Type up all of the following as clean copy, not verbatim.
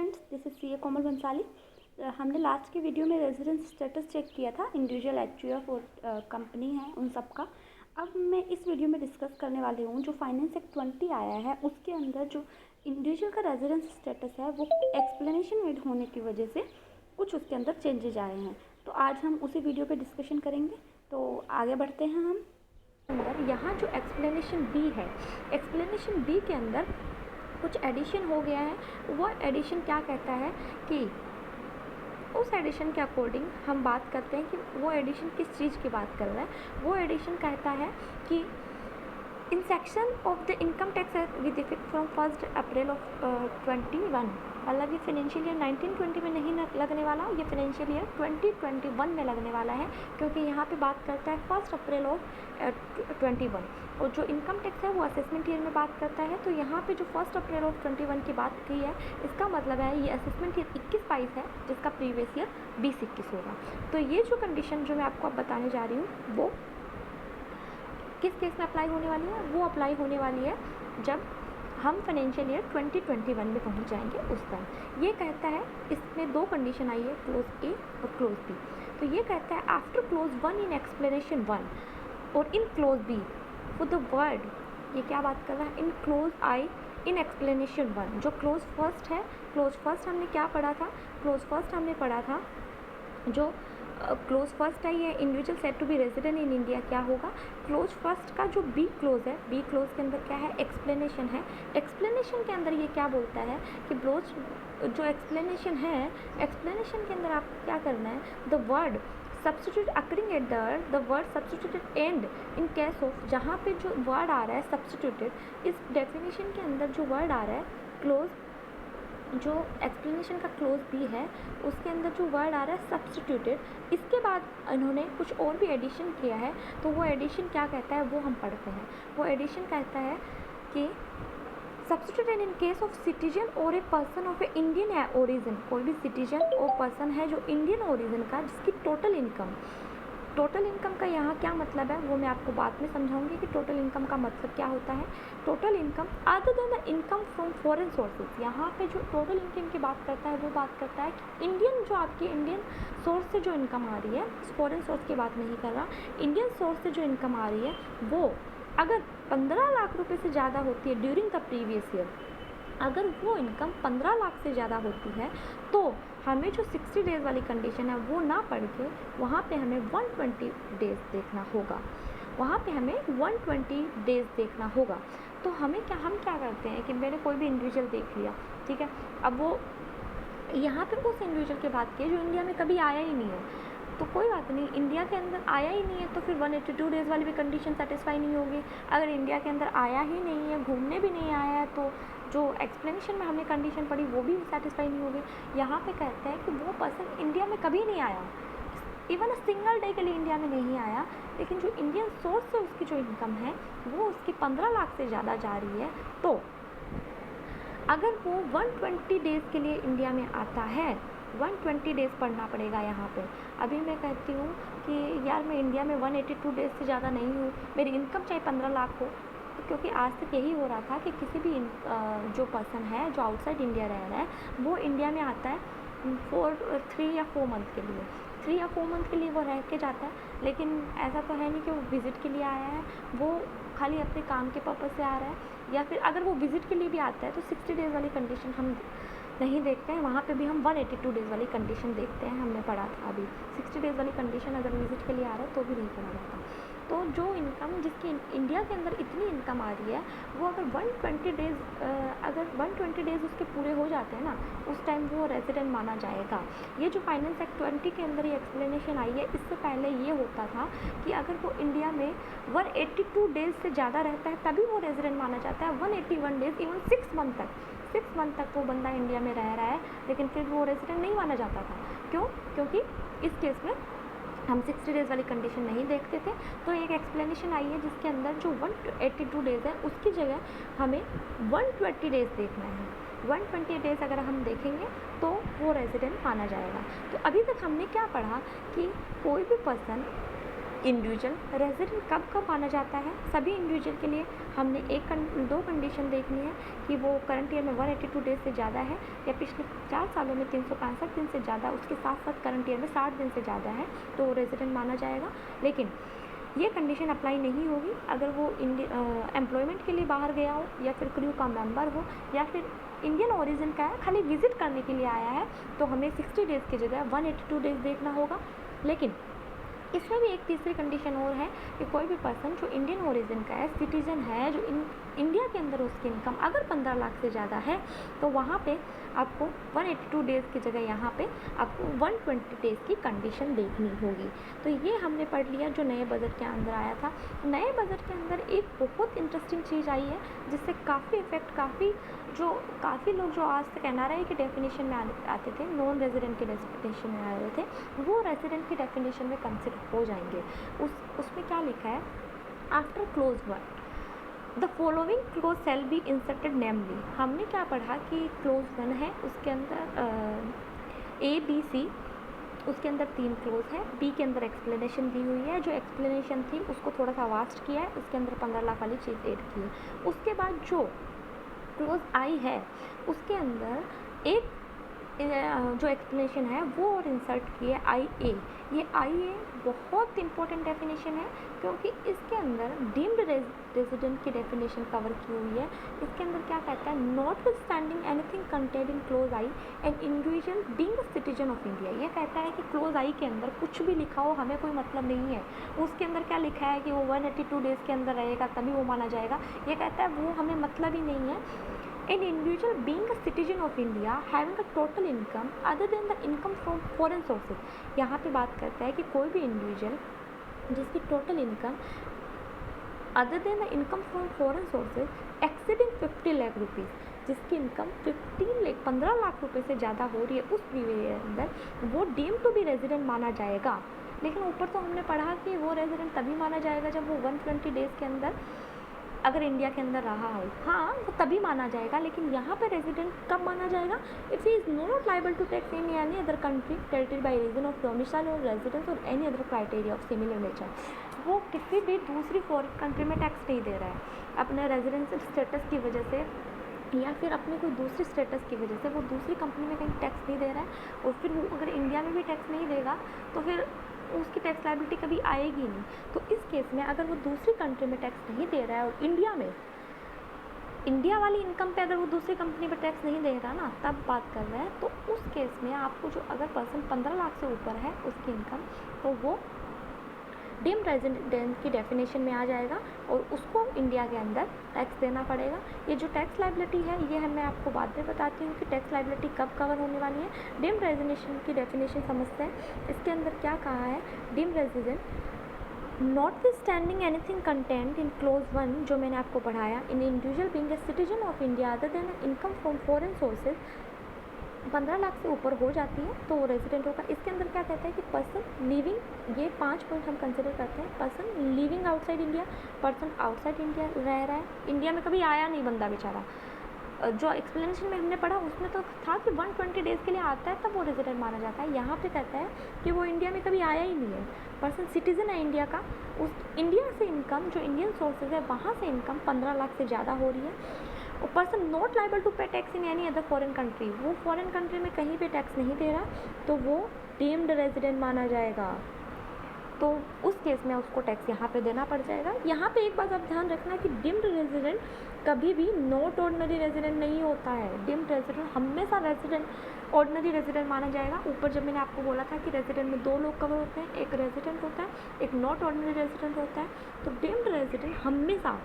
Friends, this is CA कोमल बंसाली। हमने last की video में रेजिडेंस स्टेटस चेक किया था, इंडिविजुअल एचयूएफ और कंपनी है उन सब का। अब मैं इस वीडियो में डिस्कस करने वाली हूँ जो फाइनेंस एक्ट 20 आया है उसके अंदर जो इंडिविजुअल का रेजिडेंस स्टेटस है वो एक्सप्लेनेशन एड होने की वजह से कुछ उसके अंदर चेंजेज आए हैं। तो आज हम उसी वीडियो पे डिस्कशन करेंगे। तो आगे बढ़ते हैं हम। अंदर यहाँ जो एक्सप्लेनेशन बी है, एक्सप्लेनेशन बी के अंदर कुछ एडिशन हो गया है। वो एडिशन क्या कहता है कि उस एडिशन के अकॉर्डिंग हम बात करते हैं कि वो एडिशन किस चीज़ की बात कर रहा है। वो एडिशन कहता है कि in section of the income tax with effect from 1 April of 21, मतलब ये फाइनेंशियल ईयर 1920 में नहीं लगने वाला, ये फाइनेंशियल ईयर 2021 में लगने वाला है, क्योंकि यहाँ पे बात करता है 1 अप्रैल ऑफ 21 और जो इनकम टैक्स है वो असेसमेंट ईयर में बात करता है। तो यहाँ पे जो 1 अप्रैल ऑफ 21 की बात की है, इसका मतलब है ये असेसमेंट ईयर 21-22 है जिसका प्रीवियस ईयर 20-21 होगा। तो ये जो कंडीशन जो मैं आपको अब बताने जा रही हूँ वो किस केस में अप्लाई होने वाली है, वो अप्लाई होने वाली है जब हम फाइनेंशियल ईयर 2021 में पहुंच जाएंगे उस टाइम। ये कहता है, इसमें दो कंडीशन आई है, क्लोज ए और क्लोज बी। तो ये कहता है आफ्टर क्लोज 1 इन एक्सप्लेनेशन 1 और in clause B for the word, ये क्या बात कर रहा है, in close I in explanation 1। जो क्लोज फर्स्ट है, क्लोज फर्स्ट हमने क्या पढ़ा था, क्लोज फर्स्ट हमने पढ़ा था जो क्लोज फर्स्ट है ये individual set to be resident in India क्या होगा। क्लोज फर्स्ट का जो बी क्लोज है, बी क्लोज के अंदर क्या है, एक्सप्लेनेशन है। एक्सप्लेनेशन के अंदर ये क्या बोलता है कि ब्रोज जो एक्सप्लेनेशन है, एक्सप्लेनेशन के अंदर आपको क्या करना है, the word substitute occurring at the word substituted and in case of, जहाँ पे जो वर्ड आ रहा है सब्स्टिट्यूटेड, इस डेफिनेशन के अंदर जो वर्ड आ रहा है क्लोज, जो एक्सप्लेनेशन का क्लोज बी है उसके अंदर जो वर्ड आ रहा है सब्स्टिट्यूटेड, इसके बाद इन्होंने कुछ और भी एडिशन किया है। तो वो एडिशन क्या कहता है वो हम पढ़ते हैं। वो एडिशन कहता है कि substituted in case of citizen और a person of a Indian origin, कोई भी सिटीजन और पर्सन है जो इंडियन ओरिजिन का, जिसकी टोटल इनकम का यहाँ क्या मतलब है वो मैं आपको बाद में समझाऊंगी कि टोटल इनकम का मतलब क्या होता है। Total income other than the income from foreign sources, यहाँ पे जो टोटल इनकम की बात करता है वो बात करता है कि इंडियन, जो आपकी इंडियन सोर्स से जो इनकम आ रही है, फॉरेन सोर्स की बात नहीं कर रहा, इंडियन सोर्स से जो इनकम आ रही है वो अगर 15 लाख रुपये से ज़्यादा होती है ड्यूरिंग द प्रीवियस ईयर, अगर वो इनकम 15 लाख से ज़्यादा होती है तो हमें जो 60 डेज़ वाली कंडीशन है वो ना पढ़ के वहाँ पे हमें 120 डेज़ देखना होगा, वहाँ पे हमें 120 डेज़ देखना होगा। तो हम क्या करते हैं कि मैंने कोई भी इंडिविजुअल देख लिया, ठीक है, अब वो यहाँ पे उस इंडिविजुअल की बात की जो इंडिया में कभी आया ही नहीं है, तो कोई बात नहीं, इंडिया के अंदर आया ही नहीं है तो फिर 182 डेज़ वाली भी कंडीशन सेटिस्फाई नहीं होगी। अगर इंडिया के अंदर आया ही नहीं है, घूमने भी नहीं आया है, तो जो एक्सप्लेनेशन में हमने कंडीशन पढ़ी वो भी सेटिस्फाई नहीं होगी। यहाँ पे कहते हैं कि वो पर्सन इंडिया में कभी नहीं आया, इवन सिंगल डे के लिए इंडिया में नहीं आया, लेकिन जो इंडियन सोर्स से उसकी जो इनकम है वो उसकी 15 लाख से ज़्यादा जा रही है, तो अगर वो 120 डेज़ के लिए इंडिया में आता है, 120 डेज़ पढ़ना पड़ेगा यहाँ पे। अभी मैं कहती हूँ कि यार मैं इंडिया में 182 डेज़ से ज़्यादा नहीं हूँ, मेरी इनकम चाहे 15 लाख हो, तो क्योंकि आज तक यही हो रहा था कि किसी भी जो पर्सन है जो आउटसाइड इंडिया रह रहा है वो इंडिया में आता है 3 या 4 मंथ के लिए, 3 या 4 मंथ के लिए वो रह के जाता है, लेकिन ऐसा तो है नहीं कि वो विज़िट के लिए आया है, वो खाली अपने काम के पर्पज़ से आ रहा है, या फिर अगर वो विज़िट के लिए भी आता है तो 60 डेज़ वाली कंडीशन हम नहीं देखते हैं, वहाँ पे भी हम 182 डेज़ वाली कंडीशन देखते हैं। हमने पढ़ा था अभी 60 डेज़ वाली कंडीशन अगर विज़िट के लिए आ रहा है तो भी नहीं पढ़ा जाता। तो जो इनकम, जिसकी इंडिया के अंदर इतनी इनकम आ रही है वो अगर 120 डेज़ उसके पूरे हो जाते हैं ना, उस टाइम वो रेजिडेंट माना जाएगा। ये जो फाइनेंस एक्ट 20 के अंदर ये एक्सप्लेनेशन आई है, इससे पहले ये होता था कि अगर वो इंडिया में 182 डेज़ से ज़्यादा रहता है तभी वो रेजिडेंट माना जाता है। 181 डेज़ इवन 6 मंथ तक वो बंदा इंडिया में रह रहा है, लेकिन फिर वो रेजिडेंट नहीं माना जाता था। क्यों? क्योंकि इस केस में हम 60 डेज़ वाली कंडीशन नहीं देखते थे। तो एक एक्सप्लेनेशन आई है जिसके अंदर जो 182 डेज़ है उसकी जगह हमें 120 डेज़ देखना है। 120 डेज़ अगर हम देखेंगे तो वो रेजिडेंट माना जाएगा। तो अभी तक हमने क्या पढ़ा कि कोई भी पर्सन इंडिविजुअल रेजिडेंट कब कब माना जाता है? सभी इंडिविजुअल के लिए हमने दो कंडीशन देखनी है कि वो करंट ईयर में 182 डेज से ज़्यादा है या पिछले 4 सालों में 365 दिन से ज़्यादा, उसके साथ साथ करंट ईयर में 60 दिन से ज़्यादा है तो रेजिडेंट माना जाएगा। लेकिन ये कंडीशन अप्लाई नहीं होगी अगर वो एम्प्लॉयमेंट के लिए बाहर गया हो या फिर क्रू का मेंबर हो या फिर इंडियन ओरिजिन का है, खाली विजिट करने के लिए आया है, तो हमें 60 डेज़ की जगह 182 डेज़ देखना होगा। लेकिन इसमें भी एक तीसरी कंडीशन और है कि कोई भी पर्सन जो इंडियन ओरिजिन का है, सिटीजन है, जो इंडिया के अंदर उसकी इनकम अगर 15 लाख से ज़्यादा है तो वहाँ पे आपको 182 डेज़ की जगह यहाँ पे आपको 120 डेज़ की कंडीशन देखनी होगी। तो ये हमने पढ़ लिया जो नए बजट के अंदर आया था। नए बजट के अंदर एक बहुत इंटरेस्टिंग चीज़ आई है जिससे काफ़ी काफ़ी लोग जो आज तक NRI के डेफिनेशन में आते थे, नॉन रेजिडेंट के डेफिनेशन में आ रहे थे, वो रेजिडेंट की डेफिनेशन में कंसिडर हो जाएंगे। उसमें क्या लिखा है? After clause 1 the following clause shall be inserted namely. हमने क्या पढ़ा कि क्लोज 1 है, उसके अंदर ABC, उसके अंदर 3 क्लोज है, बी के अंदर एक्सप्लेनेशन दी हुई है, जो एक्सप्लेनेशन थी उसको थोड़ा सा वास्ट किया है, उसके अंदर 15 लाख वाली चीज़ ऐड की है। उसके बाद जो क्लोज आई है उसके अंदर एक जो एक्सप्लेनेशन है वो और इंसर्ट की है IA। ये IA बहुत इंपॉर्टेंट डेफिनेशन है क्योंकि इसके अंदर डीम्ड रेजिडेंट की डेफिनेशन कवर की हुई है। इसके अंदर क्या कहता है? Notwithstanding anything contained in close I an individual being a citizen of India. ये कहता है कि क्लोज I के अंदर कुछ भी लिखा हो हमें कोई मतलब नहीं है। उसके अंदर क्या लिखा है कि वो 182 डेज़ के अंदर रहेगा तभी वो माना जाएगा, ये कहता है वो हमें मतलब ही नहीं है। An individual being a citizen of India having a total income other than the income from foreign sources। यहाँ पे बात करता है कि कोई भी इंडिविजुअल जिसकी total income other than the income from foreign sources exceeding 50 lakh rupees, जिसकी इनकम 15 लाख रुपए से ज़्यादा हो रही है उस पीरियड के अंदर, वो डीम टू बी रेजिडेंट माना जाएगा। लेकिन ऊपर तो हमने पढ़ा कि वो रेजिडेंट तभी माना जाएगा जब वो 120 डेज़ के अंदर अगर इंडिया के अंदर रहा हो, हाँ वो तभी माना जाएगा। लेकिन यहाँ पे रेजिडेंट कब माना जाएगा? If he is not liable to tax in any other country territory by reason of domicile और रेजिडेंस और any other criteria of similar nature. वो किसी भी दूसरी फॉरेन कंट्री में टैक्स नहीं दे रहा है, अपने रेजिडेंशियल स्टेटस की वजह से या फिर अपनी कोई दूसरी स्टेटस की वजह से वो दूसरी कंपनी में कहीं टैक्स नहीं दे रहा है, और फिर वो अगर इंडिया में भी टैक्स नहीं देगा तो फिर उसकी टैक्स लायबिलिटी कभी आएगी नहीं। तो इस केस में अगर वो दूसरी कंट्री में टैक्स नहीं दे रहा है और इंडिया वाली इनकम पे अगर वो दूसरी कंपनी पे टैक्स नहीं दे रहा ना, तब बात कर रहे हैं, तो उस केस में आपको जो अगर पर्सन 15 लाख से ऊपर है उसकी इनकम, तो वो डीम्ड रेजिडेंट की डेफिनेशन में आ जाएगा और उसको इंडिया के अंदर टैक्स देना पड़ेगा। ये जो टैक्स लायबिलिटी है ये मैं आपको बाद में बताती हूँ कि टैक्स लायबिलिटी कब कवर होने वाली है। डीम्ड रेजिडेंट की डेफिनेशन समझते हैं। इसके अंदर क्या कहा है? Deemed resident notwithstanding anything content in clause 1 जो मैंने आपको पढ़ाया, an individual being a citizen of India other than income from foreign sources 15 lakh से ऊपर हो जाती है तो वो रेजिडेंट होगा। इसके अंदर क्या कहता है कि पर्सन लिविंग, ये 5 पॉइंट हम कंसिडर करते हैं। Person living outside India, person outside India रह रहा है, इंडिया में कभी आया नहीं बंदा बेचारा। जो एक्सप्लेनेशन में हमने पढ़ा उसमें तो था कि 120 डेज़ के लिए आता है तब वो रेजिडेंट माना जाता है। यहाँ पे कहता है कि वो इंडिया में कभी आया ही नहीं है, पर्सन सिटीज़न है इंडिया का, उस इंडिया से इनकम जो इंडियन सोर्सेज है वहाँ से इनकम 15 लाख से ज़्यादा हो रही है, और पर्सन नॉट लायबल टू पे tax in any other foreign country, वो फॉरेन कंट्री में कहीं पे टैक्स नहीं दे रहा, तो वो डीम्ड रेजिडेंट माना जाएगा। तो उस केस में उसको टैक्स यहाँ पे देना पड़ जाएगा। यहाँ पे एक बात आप ध्यान रखना कि डीम्ड रेजिडेंट कभी भी नॉट ऑर्डिनरी रेजिडेंट नहीं होता है। डीम्ड रेजिडेंट हमेशा ऑर्डिनरी रेजिडेंट माना जाएगा। ऊपर जब मैंने आपको बोला था कि रेजिडेंट में 2 लोग कवर होते हैं, एक रेजिडेंट होता है, एक नॉट ऑर्डिनरी रेजिडेंट होता है, तो डीम्ड रेजिडेंट हमेशा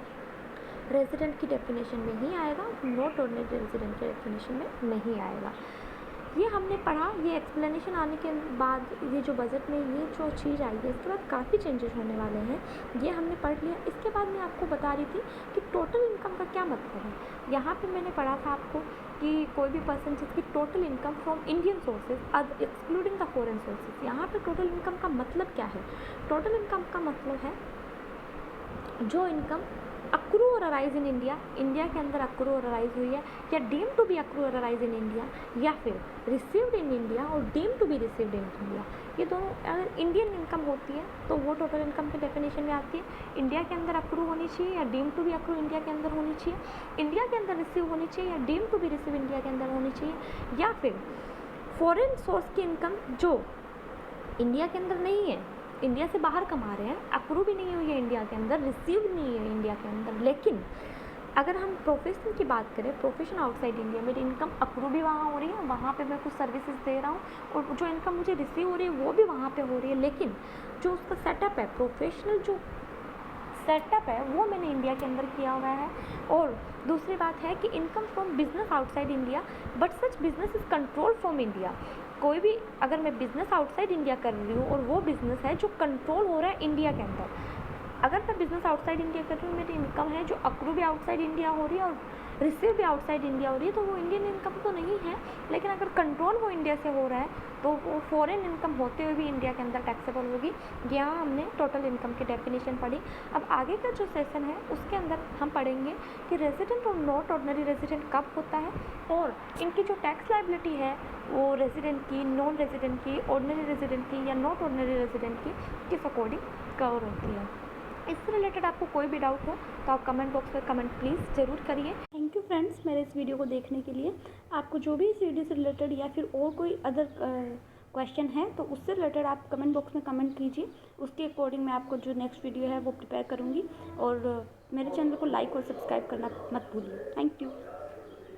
रेजिडेंट की डेफिनेशन में ही आएगा, नॉट ऑर्डिनरी रेजिडेंट के डेफिनेशन में नहीं आएगा। ये हमने पढ़ा। ये एक्सप्लेनेशन आने के बाद ये जो बजट में ये जो चीज़ आई है इसके बाद काफ़ी चेंजेस होने वाले हैं, ये हमने पढ़ लिया। इसके बाद मैं आपको बता रही थी कि टोटल इनकम का क्या मतलब है। यहाँ पे मैंने पढ़ा था आपको कि कोई भी पर्सन जिसकी total income from Indian sources excluding the foreign sources, यहाँ पे टोटल इनकम का मतलब क्या है? टोटल इनकम का मतलब है जो इनकम अक्रू और अराइज इन इंडिया, इंडिया के अंदर अक्रू और अराइज हुई है, या डीम टू बी अक्रू और अराइज इन इंडिया, या फिर रिसीव्ड इन इंडिया और deem to be received in India. ये दोनों अगर इंडियन इनकम होती है तो वो टोटल इनकम के डेफिनेशन में आती है। इंडिया के अंदर अक्रू होनी चाहिए या deem to be accrue India के अंदर होनी चाहिए, इंडिया के अंदर रिसीव होनी चाहिए या deem to be receive India के अंदर होनी चाहिए, या फिर फॉरेन सोर्स की इनकम जो इंडिया के अंदर नहीं है, इंडिया से बाहर कमा रहे हैं, अक्रू भी नहीं हुई है इंडिया के अंदर, रिसीव नहीं है इंडिया के अंदर, लेकिन अगर हम प्रोफेशन की बात करें, प्रोफेशन आउटसाइड इंडिया, मेरी इनकम अक्रू भी वहाँ हो रही है, वहाँ पे मैं कुछ सर्विसेज दे रहा हूँ, और जो इनकम मुझे रिसीव हो रही है वो भी वहाँ पे हो रही है, लेकिन जो उसका सेटअप है, प्रोफेशनल जो सेटअप है वो मैंने इंडिया के अंदर किया हुआ है। और दूसरी बात है कि income from business outside India, but such business is control from India. कोई भी अगर मैं बिज़नेस आउटसाइड इंडिया कर रही हूँ और वो बिज़नेस है जो कंट्रोल हो रहा है इंडिया के अंदर, अगर मैं बिज़नेस आउटसाइड इंडिया कर रही हूँ, मेरी इनकम है जो अक्रू भी आउटसाइड इंडिया हो रही है और रिसीव भी आउटसाइड इंडिया हो रही है, तो वो इंडियन इनकम तो नहीं है, लेकिन अगर कंट्रोल वो इंडिया से हो रहा है तो वो फॉरेन इनकम होते हुए भी इंडिया के अंदर टैक्सेबल होगी। यहाँ हमने टोटल इनकम की डेफिनेशन पढ़ी। अब आगे का जो सेशन है उसके अंदर हम पढ़ेंगे कि रेजिडेंट और नॉट ऑर्डिनरी रेजिडेंट कब होता है, और इनकी जो टैक्स लाइबिलिटी है वो रेजिडेंट की, नॉन रेजिडेंट की, ऑर्डिनरी रेजिडेंट की या नॉट ऑर्डिनरी रेजिडेंट की किस अकॉर्डिंग कवर होती है। इससे रिलेटेड आपको कोई भी डाउट हो तो आप कमेंट बॉक्स में कमेंट प्लीज़ ज़रूर करिए। थैंक यू फ्रेंड्स मेरे इस वीडियो को देखने के लिए। आपको जो भी इस वीडियो से रिलेटेड या फिर और कोई अदर क्वेश्चन है तो उससे रिलेटेड आप कमेंट बॉक्स में कमेंट कीजिए, उसके अकॉर्डिंग मैं आपको जो नेक्स्ट वीडियो है वो प्रिपेयर करूँगी। और मेरे चैनल को लाइक और सब्सक्राइब करना मत भूलिए। Thank you.